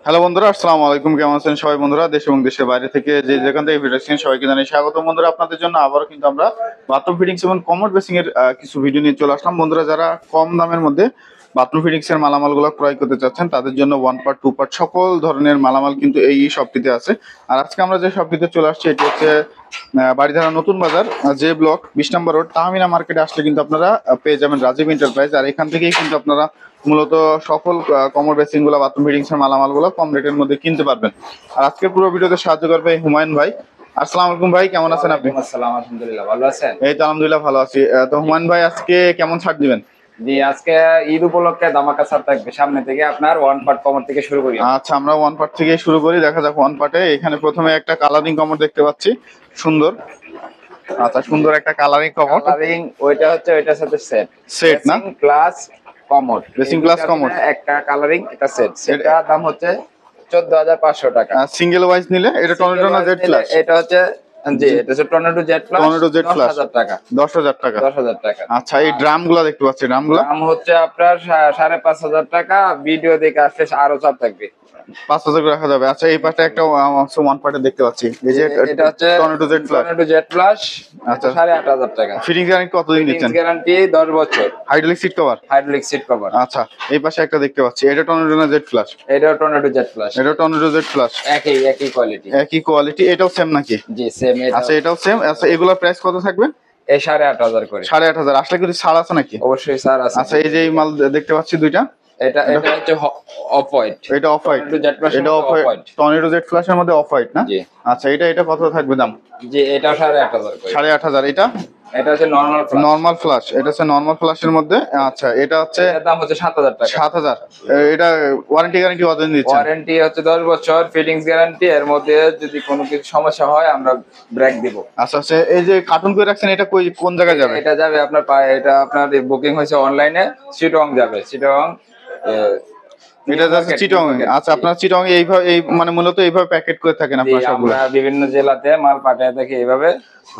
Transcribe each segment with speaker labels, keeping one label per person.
Speaker 1: Hello বন্ধুরা, আসসালামু আলাইকুম। কেমন আছেন সবাই বন্ধুরা? দেশ এবং দেশের বাইরে থেকে যে যেখান থেকে ভিডিও দেখছেন সবাইকে জানাই স্বাগত। বন্ধুরা, আপনাদের জন্য আবারও কিন্তু আমরা বাথরুম ফিটিংস এবং কমোড বেসিং এর কিছু ভিডিও নিয়ে চলে আসলাম। বন্ধুরা, যারা কম দামের মধ্যে বাথরুম ফিটিংস এর মালামালগুলো ক্রয় করতে চাচ্ছেন তাদের জন্য 1 পার্ট 2 পার্ট সকল ধরনের মালামাল কিন্তু এই শপটিতে আছে। আর আজকে আমরা যে শপটিতে চলে আসছি এটি হচ্ছে বাড়িধারা নতুন বাজার, যে ব্লক 20 নম্বর রোড, তাহমিনা মার্কেটে আসলে কিন্তু আপনারা পেয়ে যাবেন রাজীব এন্টারপ্রাইজ। আর এখান থেকেই কিন্তু আপনারা মূলত সকল কমোড বেসিং গুলো, বাথরুম ফিটিংস এর মালামাল গুলো কম রেটের মধ্যে কিনতে পারবেন। আর আজকে পুরো ভিডিওতে সাহায্য করবে হুমায়ুন ভাই। আসসালামু আলাইকুম ভাই, কেমন আছেন আপনি?
Speaker 2: আসসালাম, আলহামদুলিল্লাহ, ভালো আছেন?
Speaker 1: এই তো আলহামদুলিল্লাহ ভালো আছি। তো হুমায়ুন ভাই, আজকে কেমন ছাড় দিবেন?
Speaker 2: জি, আজকে ঈদ উপলক্ষে ধামাকা ছাড় থাকবে। সামনে থেকে আপনার 1 পার্ট কমর থেকে শুরু করি।
Speaker 1: আচ্ছা, আমরা 1 পার্ট থেকে শুরু করি। দেখা যাক 1 পার্টে। এখানে প্রথমে একটা কালারিং কমোড দেখতে পাচ্ছি, সুন্দর। আচ্ছা, সুন্দর একটা কালারিং কমোড।
Speaker 2: কালারিং ওইটা হচ্ছে ওইটার সাথে
Speaker 1: সেট না?
Speaker 2: প্লাস কমর,
Speaker 1: বেসিং প্লাস কমোড
Speaker 2: একটা কালারিং এটা সেট। সেটা দাম হচ্ছে 14,500 টাকা।
Speaker 1: সিঙ্গেল ওয়াইজ নিলে এটা টর্নেডো না জেড ফ্ল্যাশ?
Speaker 2: এটা হচ্ছে জি, এটা হচ্ছে tornado Z flash.
Speaker 1: Tornado Z flash
Speaker 2: 10,000 টাকা।
Speaker 1: 10,000 টাকা।
Speaker 2: 10,000 টাকা।
Speaker 1: আচ্ছা, এই ড্রামগুলো দেখতে পাচ্ছি, ড্রামগুলো
Speaker 2: দাম হচ্ছে আপনার 5,500 টাকা। ভিডিও দেখে আসলে আরো চাপ থাকবে।
Speaker 1: 5,000 করে রাখা যাবে। আচ্ছা, এই পাশে একটা 1 পার্টে দেখতে পাচ্ছি, এই যে
Speaker 2: এটা হচ্ছে
Speaker 1: tornado Z flash.
Speaker 2: Tornado Z flash.
Speaker 1: আচ্ছা,
Speaker 2: 8,500 টাকা।
Speaker 1: ফিটিং গ্যারান্টি কতদিন দিচ্ছেন?
Speaker 2: গ্যারান্টি 10 বছর।
Speaker 1: Hydraulic seat cover.
Speaker 2: Hydraulic seat cover.
Speaker 1: আচ্ছা, এই পাশে একটা দেখতে পাচ্ছি, এটা টর্নেডো না জেড ফ্ল্যাশ?
Speaker 2: এটাও টর্নেডো জেড ফ্ল্যাশ।
Speaker 1: এটা টর্নেডো জেড ফ্ল্যাশ।
Speaker 2: একই কোয়ালিটি।
Speaker 1: একই কোয়ালিটি, এটাও সেম নাকি?
Speaker 2: জি, সেম।
Speaker 1: আচ্ছা, এটাও সেম। আচ্ছা, এগুলোর প্রাইস কত থাকবে?
Speaker 2: এই 8,500 করে।
Speaker 1: 8,500। আসলে কিছু ছাড় আছে নাকি?
Speaker 2: অবশ্যই স্যার আছে।
Speaker 1: আচ্ছা, এই যে এই মাল দেখতে পাচ্ছি দুইটা,
Speaker 2: এটা হচ্ছে অফ হোয়াইট।
Speaker 1: এটা off white.
Speaker 2: Tornado Z flash.
Speaker 1: এটা অফ হোয়াইট, টর্নেডো জেড ফ্ল্যাশের মধ্যে অফ হোয়াইট না?
Speaker 2: জি।
Speaker 1: আচ্ছা, এটা কত থাকবে দাম?
Speaker 2: জি, এটাও 8,500 করে।
Speaker 1: 8,500।
Speaker 2: এটা হচ্ছে নরমাল ফ্ল্যাশ।
Speaker 1: নরমাল ফ্ল্যাশ, এটা হচ্ছে নরমাল ফ্ল্যাশের মধ্যে। আচ্ছা, এটা হচ্ছে
Speaker 2: এটার দাম হচ্ছে 7,000 টাকা।
Speaker 1: 7,000। এটা ওয়ারেন্টি গ্যারান্টি কতদিন দিচ্ছেন?
Speaker 2: ওয়ারেন্টি হচ্ছে 10 বছর। Fittings guarantee. এর মধ্যে যদি কোনো কিছু সমস্যা হয় আমরা ব্রেক দিব।
Speaker 1: আচ্ছা আচ্ছা, এই যে কার্টুন করে রাখছেন, এটা কোন জায়গায় যাবে?
Speaker 2: এটা যাবে আপনার পায়ে। এটা আপনার বুকিং হয়েছে অনলাইনে। চিটং যাবে। চিটং।
Speaker 1: এটা যাচ্ছে চিটং। আচ্ছা, আপনারা চিটং এইভাবে মানে মূলত এইভাবে প্যাকেট করে থাকেন আপনারা সবগুলো?
Speaker 2: আমরা বিভিন্ন জেলাতে মাল পাঠায় থাকি এইভাবে।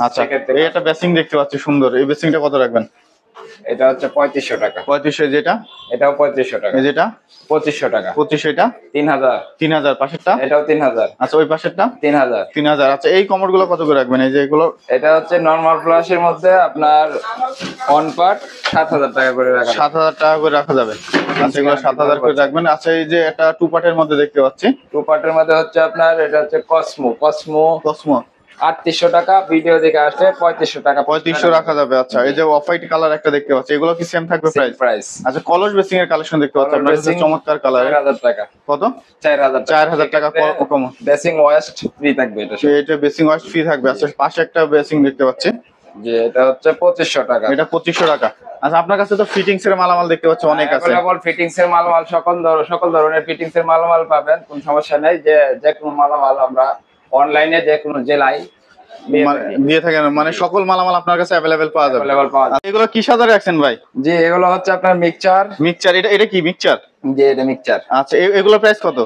Speaker 1: আচ্ছা, এই একটা বেসিং দেখতে পাচ্ছি সুন্দর, এই বেসিংটা কত রাখবেন?
Speaker 2: এটা হচ্ছে 3,500 টাকা।
Speaker 1: 3500। যেটা
Speaker 2: এটাও 3,500 টাকা।
Speaker 1: এই যেটা
Speaker 2: 2,500 টাকা।
Speaker 1: 2500। এটা
Speaker 2: 3,000।
Speaker 1: 3,000। পাশেরটা?
Speaker 2: এটাও 3,000।
Speaker 1: আচ্ছা, ওই পাশেরটা?
Speaker 2: 3,000।
Speaker 1: 3,000। আচ্ছা, এই কমোড গুলো কত করে রাখবেন? এই যে এগুলো,
Speaker 2: এটা হচ্ছে নরমাল ফ্ল্যাশের মধ্যে আপনার 1 পার্ট 7,000 টাকা করে রাখা।
Speaker 1: 7,000 টাকা করে রাখা যাবে। আচ্ছা, এগুলো 7,000 করে রাখবেন। আচ্ছা, এই যে একটা 2 পার্টের মধ্যে দেখতে পাচ্ছি,
Speaker 2: 2 পার্টের মধ্যে হচ্ছে আপনার এটা হচ্ছে কসমো।
Speaker 1: কসমো
Speaker 2: 3,800 টাকা। ভিডিও দেখে আসলে 3,500 টাকা।
Speaker 1: 3500 রাখা যাবে। আচ্ছা, এই যে অফ হোয়াইট কালার একটা দেখতে পাচ্ছি, এগুলো কি সেম থাকবে প্রাইস? আচ্ছা, কলস বেসিং এর কালেকশন দেখতে পাচ্ছি আপনার কাছে, চমৎকার কালার।
Speaker 2: 4,000 টাকা।
Speaker 1: কত?
Speaker 2: 4,000
Speaker 1: টাকা কম।
Speaker 2: বেসিং ওয়েস্ট ফ্রি থাকবে এটা।
Speaker 1: এটা বেসিং ওয়াশ ফ্রি থাকবে। আচ্ছা, পাশে একটা বেসিং দেখতে পাচ্ছি,
Speaker 2: যে এটা হচ্ছে 2,500 টাকা।
Speaker 1: এটা 2,500 টাকা। আচ্ছা, আপনার কাছে তো ফিটিংস এর মালামাল দেখতে পাচ্ছি অনেক আছে।
Speaker 2: अवेलेबल ফিটিংস এর মালামাল সকল ধরনের ফিটিংস এর মালামাল পাবেন। কোনো সমস্যা নাই। যে কোনো মালামাল আমরা অনলাইনে যে কোনো জেলায়
Speaker 1: দিয়ে থাকেন, মানে সকল মালামাল আপনার কাছে अवेलेबल পাওয়া যাবে।
Speaker 2: अवेलेबल পাওয়া যাবে।
Speaker 1: এগুলো কি সাজারে রাখছেন ভাই?
Speaker 2: জি, এগুলো হচ্ছে আপনার
Speaker 1: মিক্সচার। এটা কি মিক্সচার?
Speaker 2: জি, এটা মিক্সচার।
Speaker 1: আচ্ছা, এগুলো প্রাইস কত?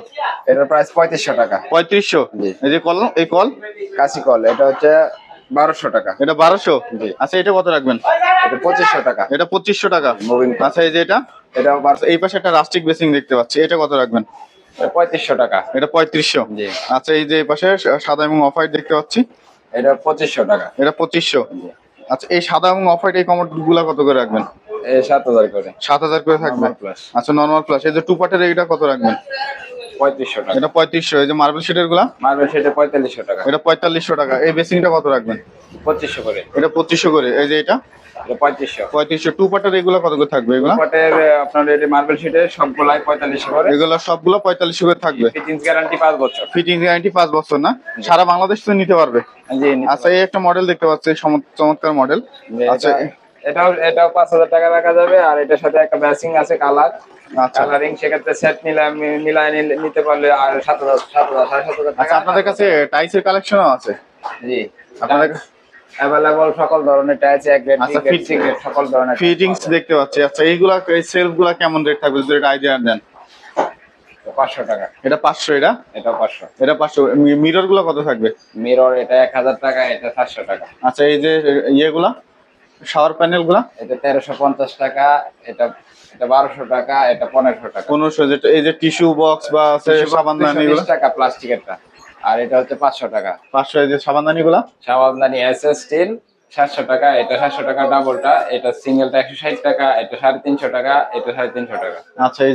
Speaker 2: এটার প্রাইস 3,500 টাকা।
Speaker 1: 3500।
Speaker 2: জি।
Speaker 1: এই যে কল
Speaker 2: কাশি কল, এটা হচ্ছে 1,200 টাকা।
Speaker 1: এটা 1,200।
Speaker 2: জি।
Speaker 1: আচ্ছা, এটা কত রাখবেন?
Speaker 2: এটা 2,500 টাকা।
Speaker 1: এটা 2,500 টাকা।
Speaker 2: মুভিং।
Speaker 1: আচ্ছা, এই যে
Speaker 2: এটাও
Speaker 1: এই পাশে একটা রাস্টিক বেসিং দেখতে পাচ্ছি, এটা কত রাখবেন?
Speaker 2: 3,500 টাকা।
Speaker 1: এটা 3,500।
Speaker 2: জি।
Speaker 1: আচ্ছা, এই যে এই পাশে সাদা এবং অফ হোয়াইট দেখতে পাচ্ছি,
Speaker 2: এটা 2,500 টাকা।
Speaker 1: এটা 2,500। আচ্ছা, এই সাদা এবং অফ হোয়াইট এই কমোড গুলা কত করে রাখবেন?
Speaker 2: এই 7,000 করে।
Speaker 1: 7,000 করে থাকবে। আচ্ছা, নরমাল প্লাস এই যে 2 পার্টের এইটা কত রাখবেন?
Speaker 2: 3,500 টাকা।
Speaker 1: এটা 3,500। এই যে মার্বেল শিটের গুলা,
Speaker 2: মার্বেল সেটে 4,500 টাকা।
Speaker 1: এটা 4,500 টাকা। এই বেসিংটা কত রাখবেন?
Speaker 2: 2,500 করে।
Speaker 1: এটা 2,500 করে। এই যে এটা
Speaker 2: 3,500।
Speaker 1: 3,500। 2 পার্টের এগুলা কত করে থাকবে? এগুলা
Speaker 2: পাটের আপনার এই মার্বেল শিটের সবগুলাই 4,500 করে।
Speaker 1: এগুলা সবগুলো 4,500 করে থাকবে।
Speaker 2: ফিটিংস গ্যারান্টি 5 বছর।
Speaker 1: ফিটিং গ্যারান্টি 5 বছর না? সারা বাংলাদেশ তো নিতে পারবে?
Speaker 2: জি।
Speaker 1: আচ্ছা, এই একটা মডেল দেখতে পাচ্ছি, চমৎকার মডেল। আচ্ছা,
Speaker 2: এটাও 5,000 টাকা রাখা যাবে। আর এটার সাথে একটা ম্যাচিং আছে কালার।
Speaker 1: আচ্ছা,
Speaker 2: কালারিং সেক্ষেত্রে সেট মিলায় নিতে পারলে আর 7,000 7,500
Speaker 1: আচ্ছা,
Speaker 2: টাকা।
Speaker 1: আপনাদের কাছে টাইলসের কালেকশনও আছে?
Speaker 2: জি,
Speaker 1: আপনাদের
Speaker 2: अवेलेबल সকল ধরনের টাইলস, এক গ্রেড,
Speaker 1: আচ্ছা,
Speaker 2: সকল ধরনের
Speaker 1: ফিটিংস দেখতে পাচ্ছি। আচ্ছা, এইগুলা এই সেলফ গুলা কেমন রেট থাকবে যদি একটা আইডিয়া দেন?
Speaker 2: 500 টাকা।
Speaker 1: এটা 500।
Speaker 2: এটা 500।
Speaker 1: এটা 500। মিরর গুলো কত থাকবে?
Speaker 2: মিরর এটা 1,000 টাকা। এটা 700 টাকা।
Speaker 1: আচ্ছা, এই যে ইয়েগুলা শাওয়ার প্যানেল গুলা
Speaker 2: এটা 1350 টাকা, এটা এটা 1200 টাকা, এটা 1500 টাকা।
Speaker 1: 1500, যেটা এই যে টিস্যু বক্স বা আছে সাবানদানি গুলা
Speaker 2: 220 টাকা প্লাস্টিকেরটা, আর এটা হচ্ছে 500 টাকা।
Speaker 1: 500, এই যে সাবানদানি গুলা
Speaker 2: সাবানদানি এসএস স্টিল 700 টাকা, এটা 700 টাকা ডাবলটা, এটা সিঙ্গেলটা 160 টাকা, এটা 350 টাকা, এটা 350 টাকা।
Speaker 1: আচ্ছা। এই